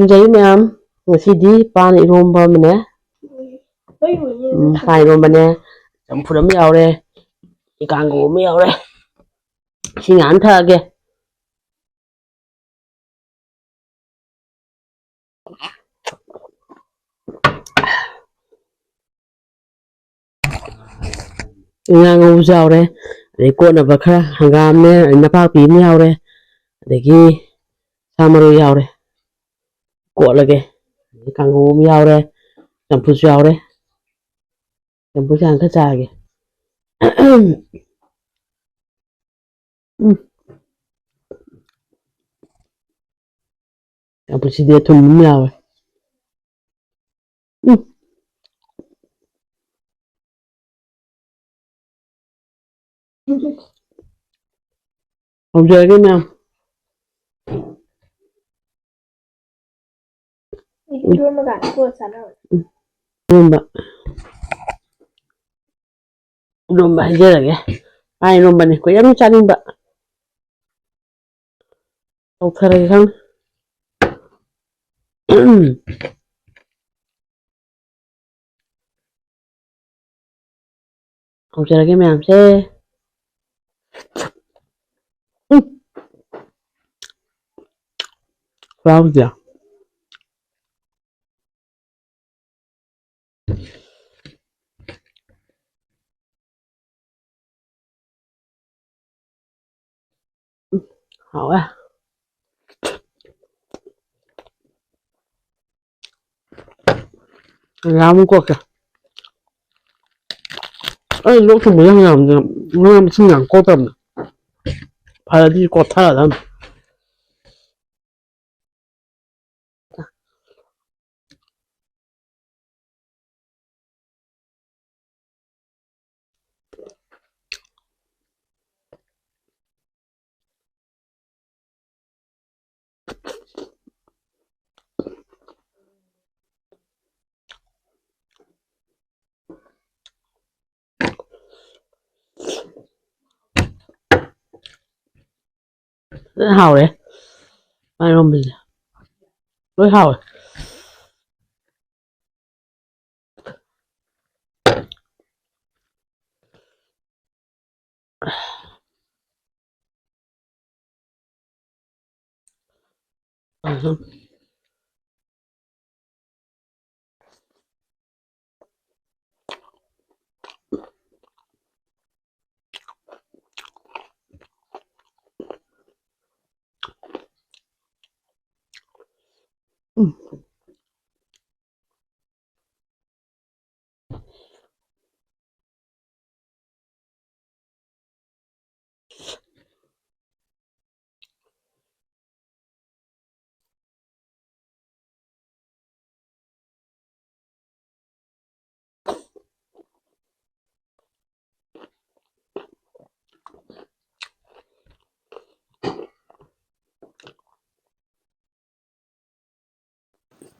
ꯊꯝꯖꯩ ꯃꯌꯥꯝ ꯉꯁꯤꯗꯤ ꯄꯥꯟ ꯏꯔꯣꯝꯕ ꯑꯃꯅꯦ ꯄꯥꯟ ꯏꯔꯣꯝꯕꯅꯦ ꯆꯝꯐꯨꯠ ꯑꯃ ꯌꯥꯎꯔꯦ ꯀꯥꯡꯒꯧ ꯑꯃ ꯌꯥꯎꯔꯦ ꯏꯁꯤꯡ ꯍꯥꯟꯅ ꯊꯛꯑꯒꯦ ꯉꯥ ꯉꯧꯕꯁꯨ ꯌꯥꯎꯔꯦ ꯑꯗꯩ ꯀꯣꯠꯅꯕ ꯈꯔ ꯍꯪꯒꯥꯝꯅꯦ ꯅꯄꯥꯛꯄꯤ ꯑꯃ ꯌꯥꯎꯔꯦ ꯑꯗꯒꯤ ꯁꯥ ꯃꯔꯣꯏ ꯌꯥꯎꯔꯦ ꯀꯣꯠꯂꯒꯦ ꯀꯥꯡꯒꯧ ꯑꯃ ꯌꯥꯎꯔꯦ ꯆꯝꯐꯨꯠꯁꯨ ꯌꯥꯎꯔꯦ ꯆꯝꯐꯨꯠꯁꯦ ꯍꯥꯟꯅ ꯈꯔ ꯆꯥꯔꯒꯦ ꯆꯝꯐꯨꯠꯁꯤꯗꯤ ꯊꯨꯝ ꯑꯃ ꯌꯥꯎꯋꯦ ꯍꯧꯖꯔꯒꯦ ꯃꯌꯥꯝ ꯏꯔꯣꯝꯕ ꯍꯩꯖꯔꯒꯦ ꯄꯥꯟ ꯏꯔꯣꯝꯕꯅꯦ ꯀꯨꯏꯔꯦ ꯆꯥꯅꯤꯡꯕ ꯇꯧꯊꯔꯒꯦ ꯈꯪꯗꯦ ꯍꯧꯖꯔꯒꯦ ꯃꯌꯥꯝꯁꯦ ꯈꯨꯍꯥꯎꯁꯦ ꯍꯥꯎꯋꯦ ꯍꯪꯒꯥꯝ ꯀꯣꯠꯀꯦ ꯑꯩ ꯂꯣꯛ ꯊꯨꯡꯕꯁꯦ ꯍꯪꯒꯥꯝꯁꯦ ꯃꯅꯥ ꯃꯁꯤꯡ ꯌꯥꯝ ꯀꯣꯠꯇꯕꯅꯦ ꯐꯔꯗꯤ ꯀꯣꯠꯊꯔꯗꯝꯅꯤ ꯐꯖꯅ ꯍꯥꯎꯔꯦ ꯄꯥꯟ ꯏꯔꯣꯝꯕꯁꯦ ꯂꯣꯏ ꯍꯥꯎꯋꯦ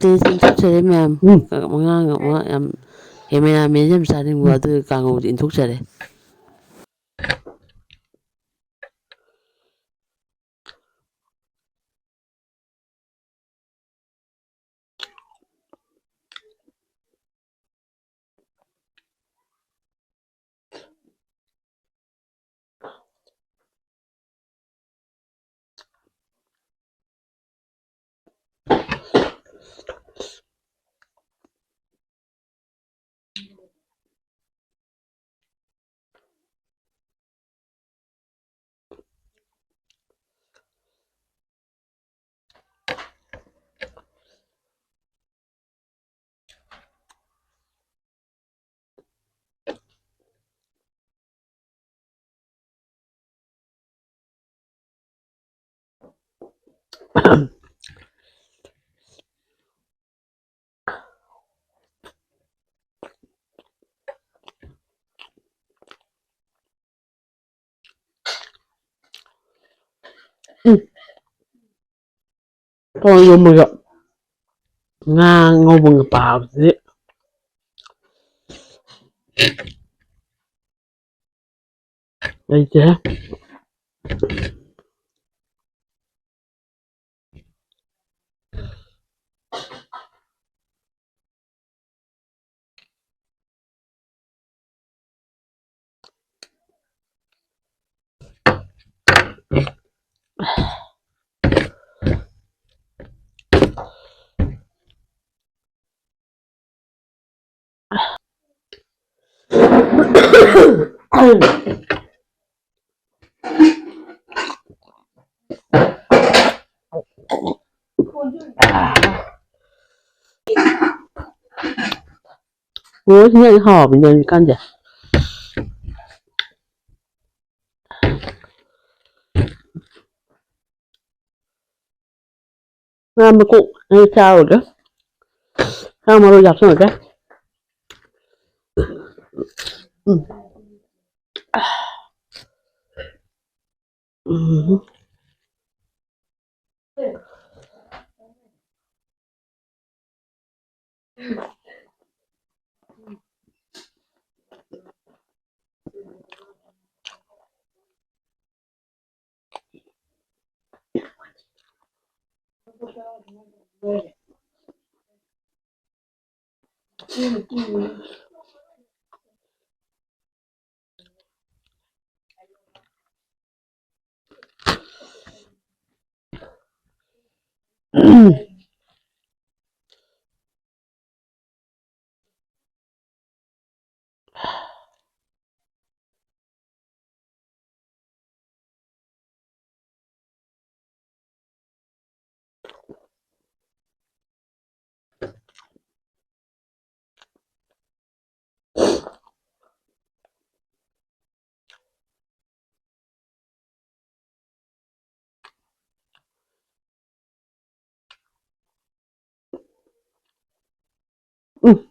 ꯇꯦꯁ ꯏꯟꯊꯣꯛꯆꯔꯦ ꯃꯌꯥꯝ ꯑꯉꯥꯡ ꯑꯃ ꯌꯥꯝ ꯀꯦꯃꯦꯔꯥꯃꯦꯟꯁꯦ ꯌꯥꯝ ꯆꯥꯅꯤꯡꯕ ꯑꯗꯨꯒꯤ ꯀꯥꯡꯉꯧꯁꯦ ꯏꯟꯊꯣꯛꯆꯔꯦ ꯄꯥꯟ ꯏꯔꯣꯝꯕꯒ ꯉꯥ ꯉꯧꯕꯒ ꯄꯥꯕꯁꯤꯗꯤ ꯂꯩꯇꯦꯍꯦ Ủa nhân hò mình nhân con gì mà cụ hay sao rồi đó sao mà tôi dập xong rồi đó ừ. Ừ. Ừ.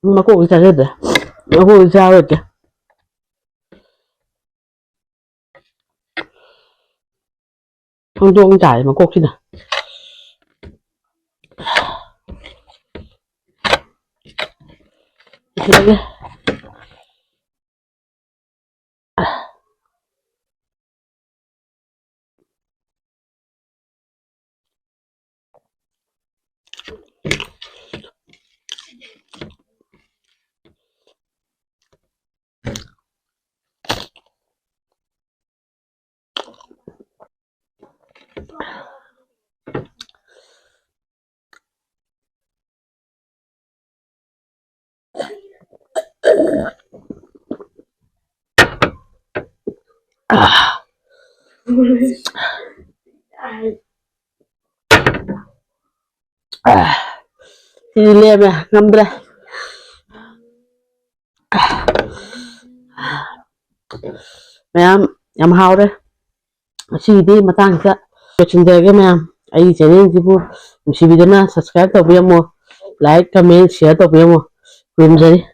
Ma cụ sao rồi ma cụ sao rồi không cho con trải mà cụ thế nào thế thì lên nè ngâm đây ma'am em hao đây CD matangsa lochindage ma'am ai channel jibu sibidana subscribe tawbiyamo like comment share tawbiyamo kwimjari